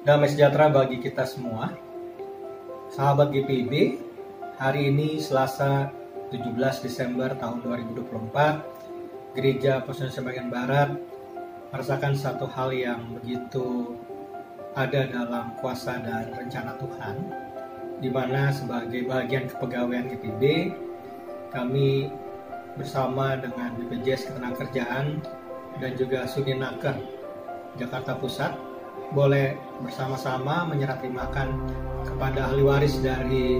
Damai sejahtera bagi kita semua. Sahabat GPIB, hari ini Selasa 17 Desember tahun 2024, Gereja Persekutuan Bagian Barat merasakan satu hal yang begitu ada dalam kuasa dan rencana Tuhan, di mana sebagai bagian kepegawaian GPIB, kami bersama dengan BPJS Ketenagakerjaan dan juga Sudinaker Jakarta Pusat boleh bersama-sama menyerah terimakan kepada ahli waris dari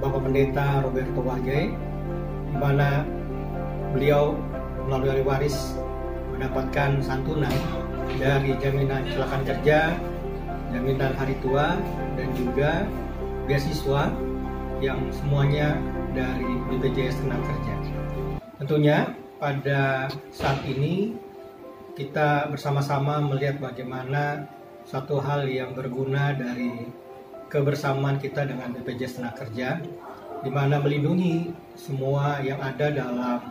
Bapak Pendeta Roberto Wagai, di mana beliau melalui ahli waris mendapatkan santunan dari jaminan kecelakaan kerja, jaminan hari tua, dan juga beasiswa yang semuanya dari BPJS Ketenagakerjaan. Tentunya pada saat ini kita bersama-sama melihat bagaimana satu hal yang berguna dari kebersamaan kita dengan BPJS Ketenagakerjaan, di mana melindungi semua yang ada dalam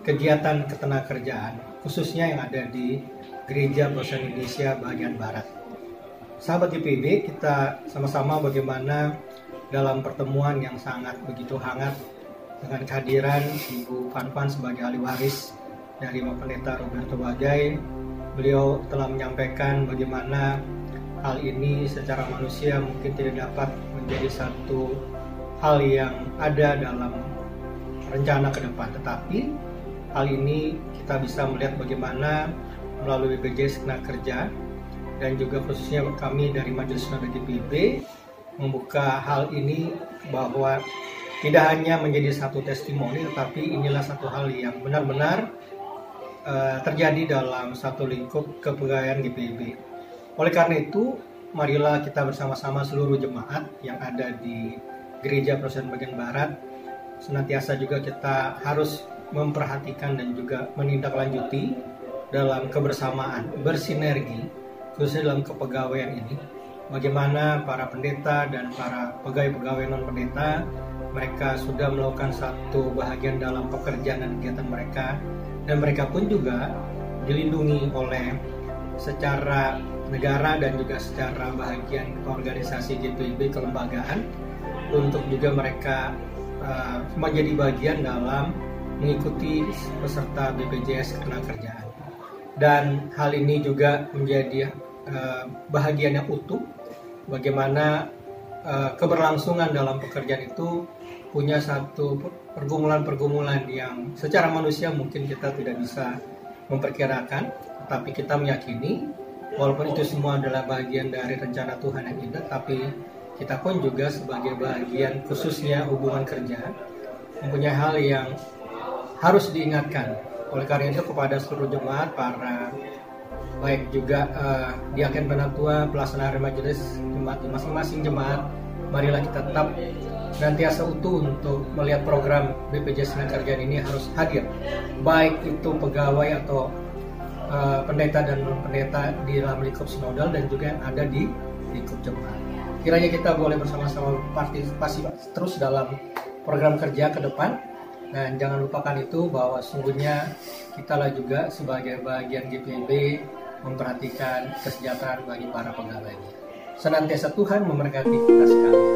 kegiatan ketenagakerjaan, khususnya yang ada di Gereja Persekutuan Indonesia bagian Barat. Sahabat GPIB, kita sama-sama bagaimana dalam pertemuan yang sangat begitu hangat dengan kehadiran Ibu Fan sebagai ahli waris dari Bapak Pendeta Roberto Wagai. Beliau telah menyampaikan bagaimana hal ini secara manusia mungkin tidak dapat menjadi satu hal yang ada dalam rencana ke depan, tetapi hal ini kita bisa melihat bagaimana melalui BPJS Ketenagakerjaan dan juga khususnya kami dari Majelis Sinode GPIB membuka hal ini bahwa tidak hanya menjadi satu testimoni, tetapi inilah satu hal yang benar-benar terjadi dalam satu lingkup kepegawaian GPIB. Oleh karena itu, marilah kita bersama-sama seluruh jemaat yang ada di Gereja Persekutuan Bagian Barat, senantiasa juga kita harus memperhatikan dan juga menindaklanjuti dalam kebersamaan, bersinergi, khususnya dalam kepegawaian ini. Bagaimana para pendeta dan para pegawai-pegawai non-pendeta, mereka sudah melakukan satu bahagian dalam pekerjaan dan kegiatan mereka, dan mereka pun juga dilindungi oleh secara negara dan juga secara bahagian organisasi GPIB kelembagaan untuk juga mereka menjadi bagian dalam mengikuti peserta BPJS Ketenagakerjaan. Dan hal ini juga menjadi bahagian yang utuh bagaimana keberlangsungan dalam pekerjaan itu punya satu pergumulan-pergumulan yang secara manusia mungkin kita tidak bisa memperkirakan, tapi kita meyakini walaupun itu semua adalah bagian dari rencana Tuhan yang indah, tapi kita pun juga sebagai bagian khususnya hubungan kerja mempunyai hal yang harus diingatkan. Oleh karena itu kepada seluruh jemaat, para baik juga diaken penatua, pelaksana majelis, jemaat masing-masing jemaat, marilah kita tetap senantiasa utuh untuk melihat program BPJS Ketenagakerjaan ini harus hadir, baik itu pegawai atau pendeta dan non-pendeta di dalam lingkup sinodal dan juga yang ada di lingkup jemaat. Kiranya kita boleh bersama-sama partisipasi terus dalam program kerja ke depan, dan jangan lupakan itu bahwa sungguhnya kitalah juga sebagai bagian GPIB memperhatikan kesejahteraan bagi para pegawainya. Senantiasa Tuhan memberkati kita sekalian.